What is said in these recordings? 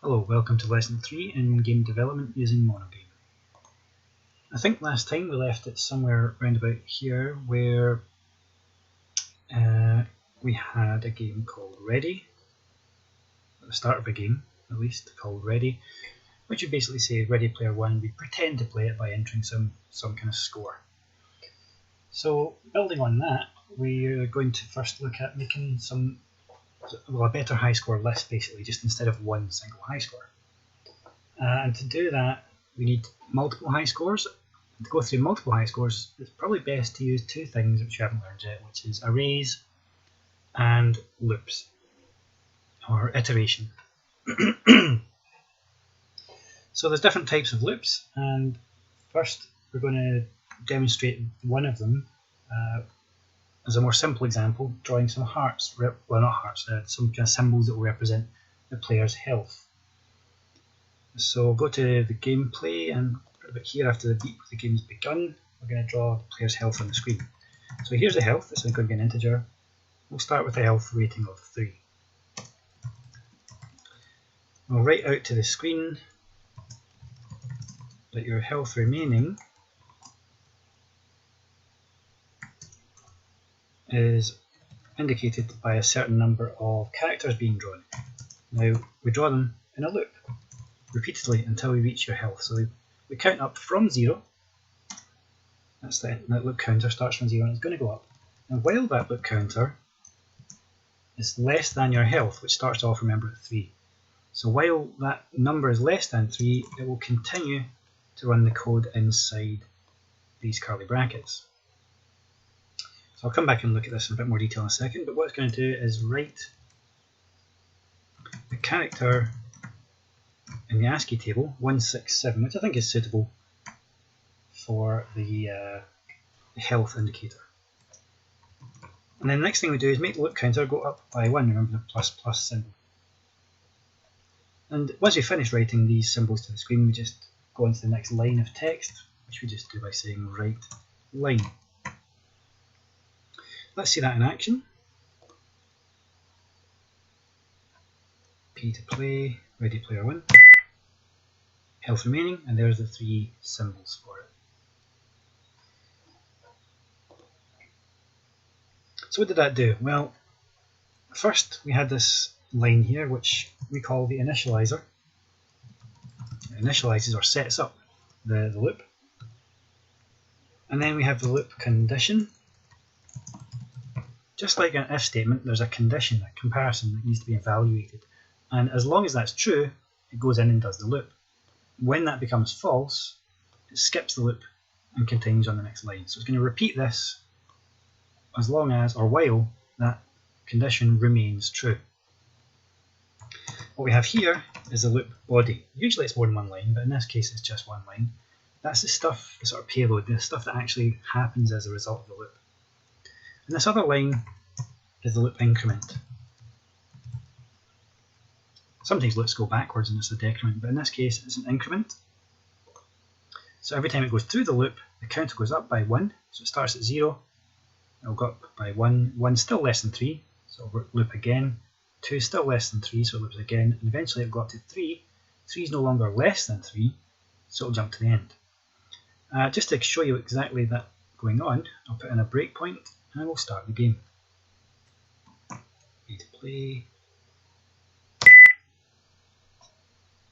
Hello, welcome to lesson 3 in game development using Monogame. I think last time we left it somewhere around about here where we had a game called Ready, at the start of a game at least, called Ready, which would basically say Ready Player One. We pretend to play it by entering some kind of score. So building on that, we're going to first look at making a better high score list, basically, just instead of one single high score. And to do that, we need multiple high scores. And to go through multiple high scores, it's probably best to use two things which you haven't learned yet, which is arrays and loops, or iteration. So there's different types of loops, and first we're going to demonstrate one of them as a more simple example, drawing some hearts, well not hearts, some kind of symbols that will represent the player's health. So go to the gameplay, and about here after the beep the game's begun, we're going to draw the player's health on the screen. So here's the health, this is going to be an integer. We'll start with a health rating of 3. We'll write out to the screen that your health remaining is indicated by a certain number of characters being drawn. Now we draw them in a loop repeatedly until we reach your health. So we count up from 0. That's that loop counter starts from 0 and it's going to go up. And while that loop counter is less than your health, which starts off, remember, at 3. So while that number is less than 3, it will continue to run the code inside these curly brackets. So I'll come back and look at this in a bit more detail in a second, but what it's going to do is write the character in the ASCII table 167, which I think is suitable for the health indicator. And then the next thing we do is make the loop counter go up by 1, remember the plus plus symbol. And once we finish writing these symbols to the screen, we just go on to the next line of text, which we just do by saying write line. Let's see that in action. P to play, Ready Player One. Health remaining, and there's the 3 symbols for it. So what did that do? Well, first we had this line here which we call the initializer. It initializes or sets up the loop. And then we have the loop condition. Just like an if statement, there's a condition, a comparison that needs to be evaluated. And as long as that's true, it goes in and does the loop. When that becomes false, it skips the loop and continues on the next line. So it's going to repeat this as long as, or while, that condition remains true. What we have here is the loop body. Usually it's more than one line, but in this case it's just one line. That's the stuff, the sort of payload, the stuff that actually happens as a result of the loop. And this other line is the loop increment. Sometimes loops go backwards and it's a decrement, but in this case it's an increment. So every time it goes through the loop, the counter goes up by 1. So it starts at 0, it'll go up by 1, 1 still less than 3, so it'll loop again, 2 still less than 3, so it loops again, and eventually it'll go up to 3. 3 is no longer less than 3, so it'll jump to the end. Just to show you exactly that going on, I'll put in a breakpoint and we'll start the game. Ready to play.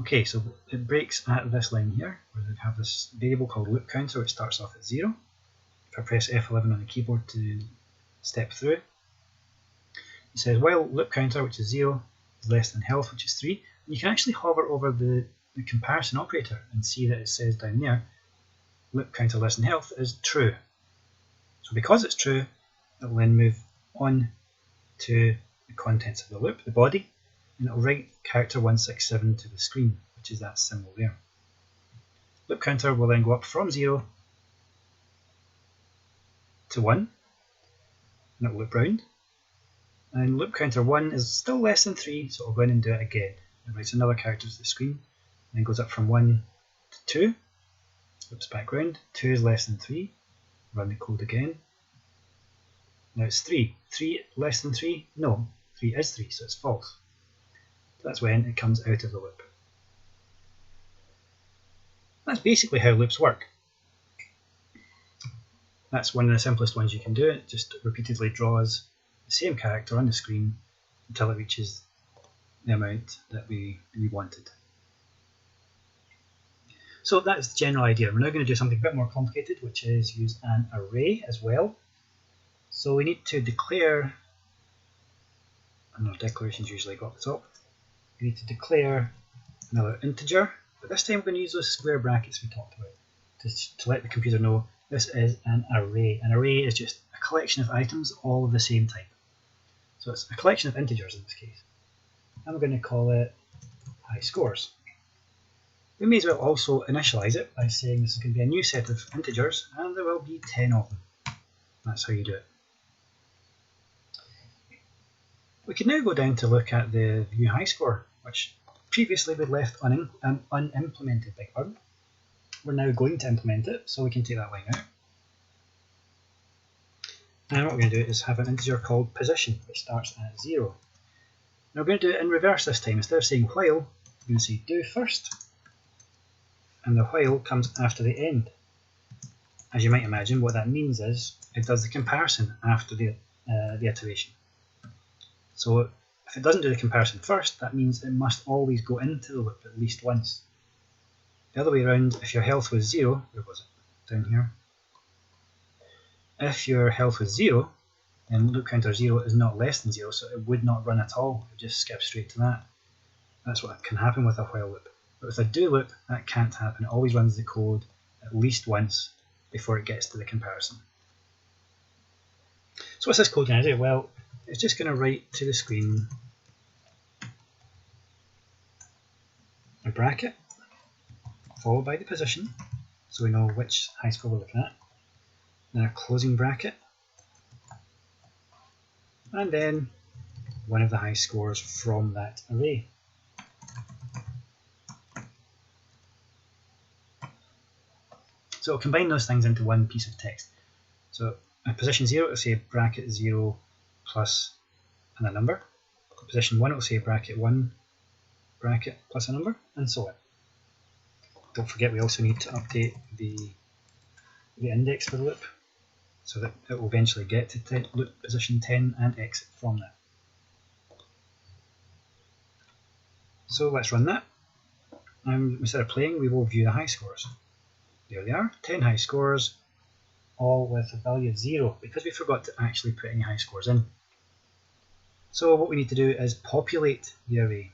Okay, so it breaks at this line here, where we have this variable called loop counter, which starts off at 0. If I press F11 on the keyboard to step through, it says while loop counter, which is 0, is less than health, which is 3. And you can actually hover over the comparison operator and see that it says down there, loop counter less than health is true. So because it's true, it will then move on to the contents of the loop, the body, and it will write character 167 to the screen, which is that symbol there. Loop counter will then go up from 0 to 1, and it will loop round. And loop counter 1 is still less than 3, so it will go in and do it again. It writes another character to the screen, and then goes up from 1 to 2, loops back round. 2 is less than 3, run the code again. Now it's 3. 3 less than 3? No, 3 is 3, so it's false. That's when it comes out of the loop. That's basically how loops work. That's one of the simplest ones you can do. It just repeatedly draws the same character on the screen until it reaches the amount that we wanted. So that's the general idea. We're now going to do something a bit more complicated, which is use an array as well. So we need to declare, and our declarations usually go up the top. We need to declare another integer, but this time we're going to use those square brackets we talked about to let the computer know this is an array. An array is just a collection of items all of the same type. So it's a collection of integers in this case. And we're going to call it high scores. We may as well also initialize it by saying this is going to be a new set of integers and there will be 10 of them. That's how you do it. We can now go down to look at the view high score, which previously we left unimplemented. We're now going to implement it, so we can take that line out. And what we're going to do is have an integer called position, which starts at 0. Now we're going to do it in reverse this time. Instead of saying while, we're going to say do first, and the while comes after the end. As you might imagine, what that means is it does the comparison after the iteration. So if it doesn't do the comparison first, that means it must always go into the loop at least once. The other way around, if your health was 0, where was it? Down here. If your health was 0, then loop counter 0 is not less than 0, so it would not run at all. It would just skip straight to that. That's what can happen with a while loop. But with a do loop, that can't happen. It always runs the code at least once before it gets to the comparison. So what's this code going to do? Well, it's just going to write to the screen a bracket followed by the position, so we know which high score we're looking at, then a closing bracket, and then one of the high scores from that array. So it'll combine those things into one piece of text. So at position 0, it'll say bracket 0 plus and a number. At position 1, it'll say bracket 1 bracket plus a number, and so on. Don't forget we also need to update the index for the loop so that it will eventually get to loop position 10 and exit from that. So let's run that. And instead of playing, we will view the high scores. There they are, 10 high scores, all with a value of 0 because we forgot to actually put any high scores in. So what we need to do is populate the array.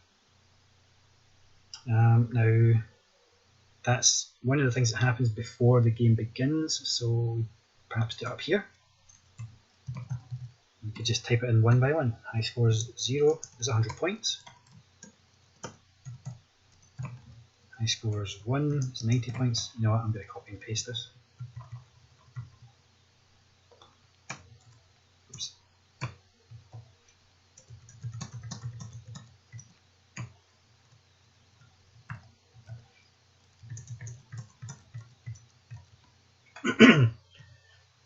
Now that's one of the things that happens before the game begins, so perhaps do it up here. You could just type it in one by one. High scores 0 is 100 points. High scores 1 is 90 points. You know what, I'm going to copy and paste this. Oops.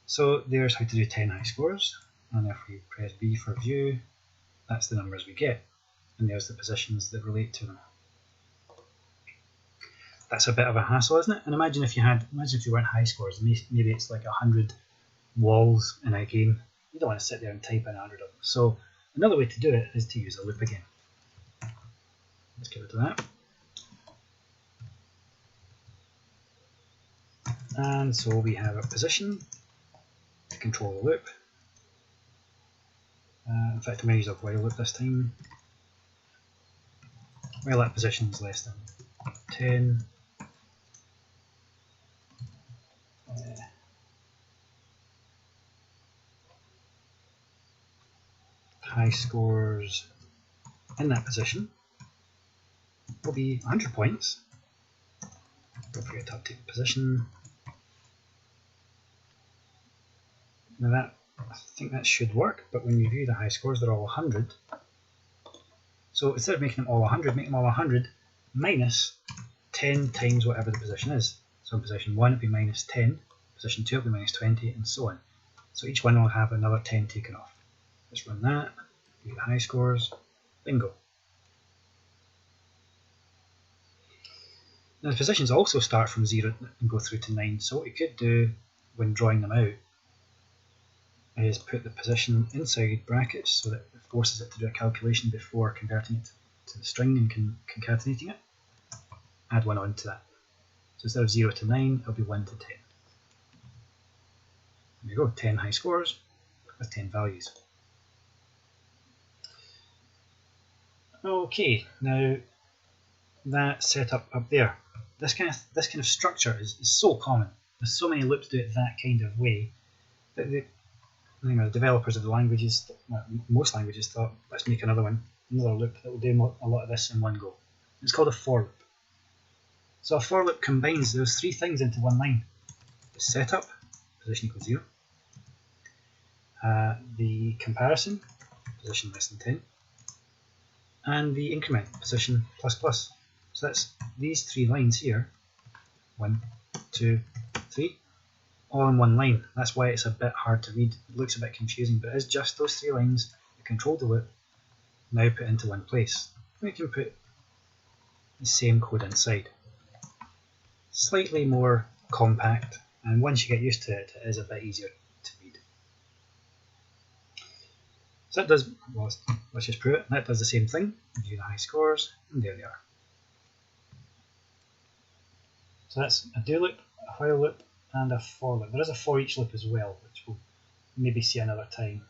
So there's how to do 10 high scores, and if we press B for view, that's the numbers we get, and there's the positions that relate to them. That's a bit of a hassle, isn't it? And imagine if you weren't high scores, maybe it's like 100 walls in a game. You don't want to sit there and type in 100 of them. So another way to do it is to use a loop again. Let's get rid of that. And so we have a position to control the loop. In fact, I'm going to use a while loop this time. While that position is less than 10. High scores in that position will be 100 points. Don't forget to update the position. Now I think that should work, but when you view the high scores, they're all 100. So instead of making them all 100, make them all 100 minus 10 times whatever the position is. So in position 1 it'll be minus 10, position 2 it'll be minus 20, and so on. So each one will have another 10 taken off. Let's run that, view the high scores, bingo. Now the positions also start from 0 and go through to 9, so what we could do when drawing them out is put the position inside brackets so that it forces it to do a calculation before converting it to the string and concatenating it. Add 1 on to that. So instead of 0 to 9, it'll be 1 to 10. There you go, 10 high scores with 10 values. Okay, now that setup up there, this kind of structure is so common. There's so many loops do it that kind of way that the developers of the languages, most languages, thought, let's make another loop that will do a lot of this in one go. It's called a for loop. So a for loop combines those three things into one line: the setup, position equals 0, the comparison, position less than 10, and the increment, position plus plus. So that's these three lines here, 1, 2, 3, all in one line. That's why it's a bit hard to read. It looks a bit confusing, but it's just those three lines that control the loop now put into one place. We can put the same code inside. Slightly more compact, and once you get used to it, it is a bit easier to read. So that does, well, let's just prove it. That does the same thing. View the high scores, and there they are. So that's a do loop, a while loop, and a for loop. There is a for each loop as well, which we'll maybe see another time.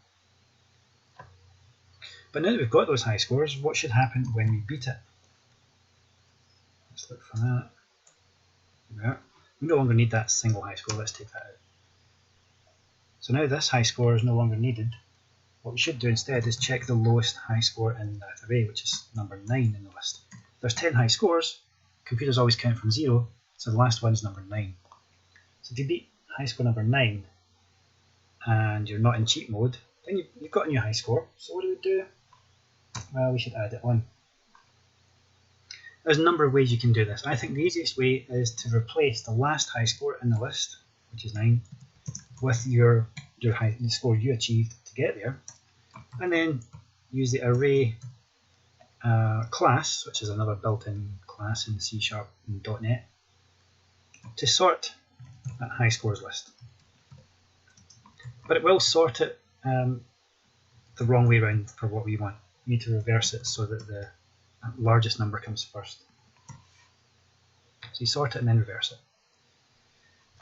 But now that we've got those high scores, what should happen when we beat it? Let's look for that. There we are. We no longer need that single high score. Let's take that out. So now this high score is no longer needed. What we should do instead is check the lowest high score in that array, which is number 9 in the list. If there's 10 high scores, computers always count from 0, so the last one is number 9. So if you beat high score number 9 and you're not in cheat mode, then you've got a new high score. So what do we do? Well, we should add it on. There's a number of ways you can do this. I think the easiest way is to replace the last high score in the list, which is 9, with the score you achieved to get there, and then use the array class, which is another built-in class in C# and .NET, to sort that high scores list. But it will sort it the wrong way around for what we want. We need to reverse it so that the largest number comes first. So you sort it and then reverse it.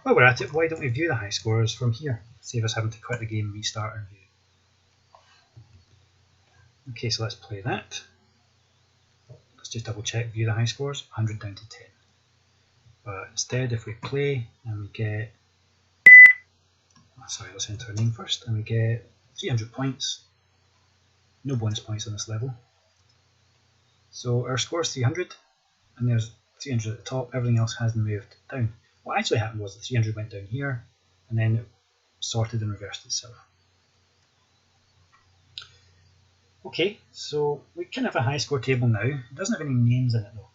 While we're at it, why don't we view the high scores from here? Save us having to quit the game, restart and view. Okay, so let's play that. Let's just double check, view the high scores, 100 down to 10. But instead, if we play and we get, sorry, let's enter a name first, and we get 300 points. No bonus points on this level. So our score is 300, and there's 300 at the top, everything else hasn't moved down. What actually happened was the 300 went down here, and then it sorted and reversed itself. Okay, so we can have a high score table now. It doesn't have any names in it though.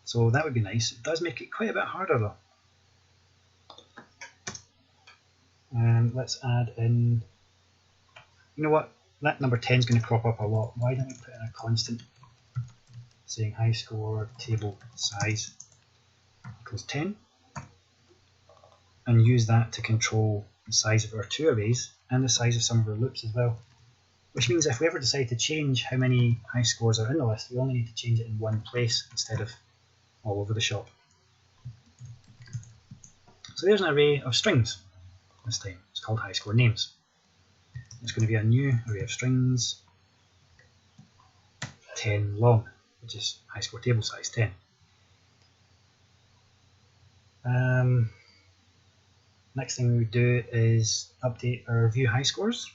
So that would be nice. It does make it quite a bit harder though. And let's add in, you know what, that number 10 is going to crop up a lot. Why don't we put in a constant saying high score table size equals 10, and use that to control the size of our two arrays and the size of some of our loops as well. Which means if we ever decide to change how many high scores are in the list, we only need to change it in one place instead of all over the shop. So there's an array of strings this time. It's called high score names. It's going to be a new array of strings, 10 long, which is high score table size 10. Next thing we would do is update our view high scores.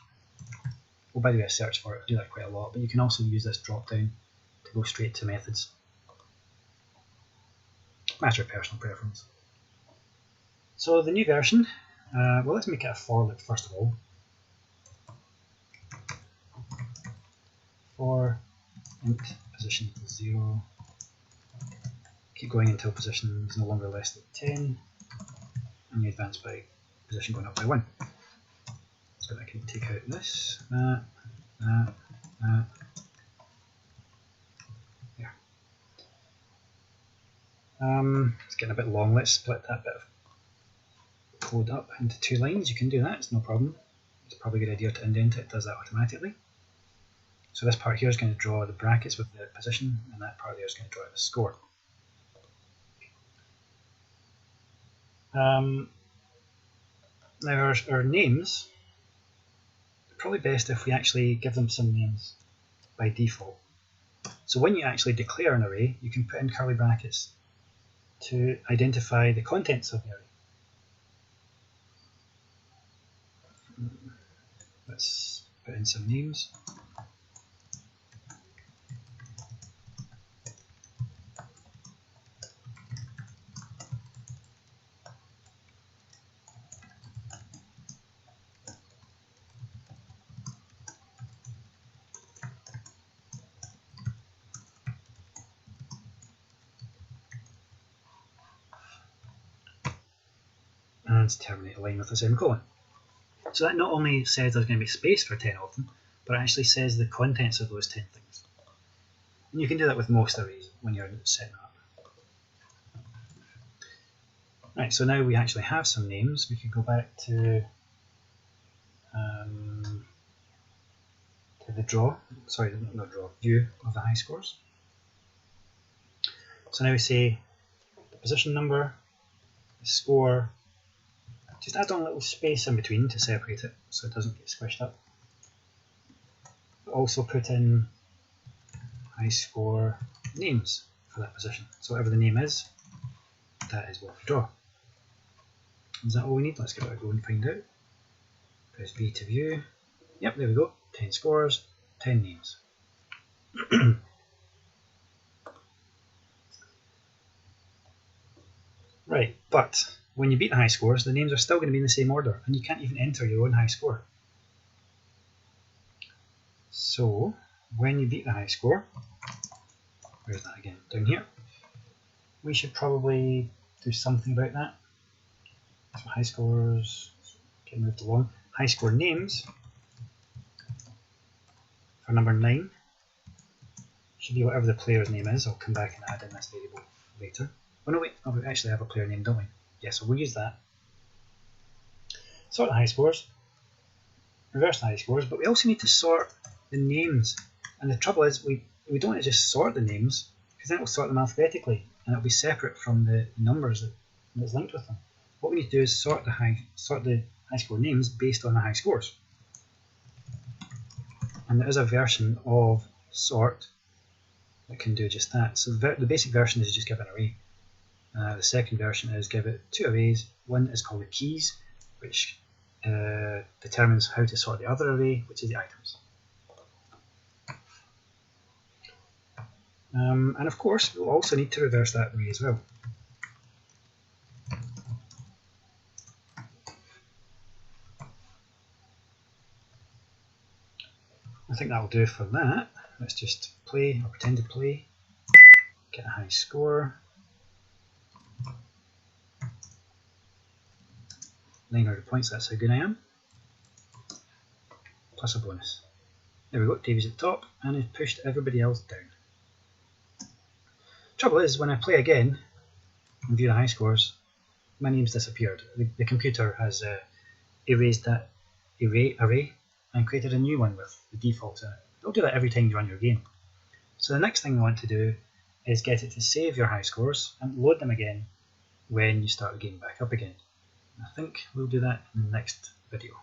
Well, by the way, I search for it. I do that quite a lot, but you can also use this drop down to go straight to methods. Matter of personal preference. So the new version, well, let's make it a for loop first of all. For int position equals 0. Keep going until position is no longer less than 10, and you advance by position going up by 1. So I can take out this, that. There. It's getting a bit long. Let's split that bit of code up into 2 lines. You can do that, it's no problem. It's probably a good idea to indent it. It does that automatically. So this part here is going to draw the brackets with the position, and that part there is going to draw the score. Now our names, it's probably best if we actually give them some names by default. So when you actually declare an array, you can put in curly brackets to identify the contents of the array. Let's put in some names. And terminate a line with a semicolon. So that not only says there's going to be space for 10 of them, but it actually says the contents of those 10 things. And you can do that with most arrays when you're setting up. Right, so now we actually have some names. We could go back to the view of the high scores. So now we say the position number, the score. Just add on a little space in between to separate it so it doesn't get squished up. But also put in high score names for that position. So whatever the name is, that is what we draw. Is that all we need? Let's give it a go and find out. Press V to view. Yep, there we go. 10 scores, 10 names. Right, but when you beat the high scores, the names are still going to be in the same order, and you can't even enter your own high score. So, when you beat the high score, where's that again? Down here. We should probably do something about that. So high scores, get moved along. High score names for number 9 should be whatever the player's name is. I'll come back and add in this variable later. Oh no, wait, we actually have a player name, don't we? Yeah, so we'll use that. Sort the high scores, reverse the high scores, but we also need to sort the names. And the trouble is, we don't want to just sort the names, because then it will sort them alphabetically, and it will be separate from the numbers that's linked with them. What we need to do is sort the high score names based on the high scores. And there is a version of sort that can do just that. So the basic version is just give an array. The second version is give it 2 arrays. One is called the keys, which determines how to sort the other array, which is the items. And of course, we'll also need to reverse that array as well. I think that will do for that. Let's just play, or pretend to play, get a high score. 900 points, that's how good I am. Plus a bonus. There we go, Davy's at the top, and he's pushed everybody else down. Trouble is, when I play again and view the high scores, my name's disappeared. The computer has erased that array and created a new one with the defaults in it. It'll do that every time you run your game. So the next thing we want to do is get it to save your high scores and load them again when you start the game back up again. I think we'll do that in the next video.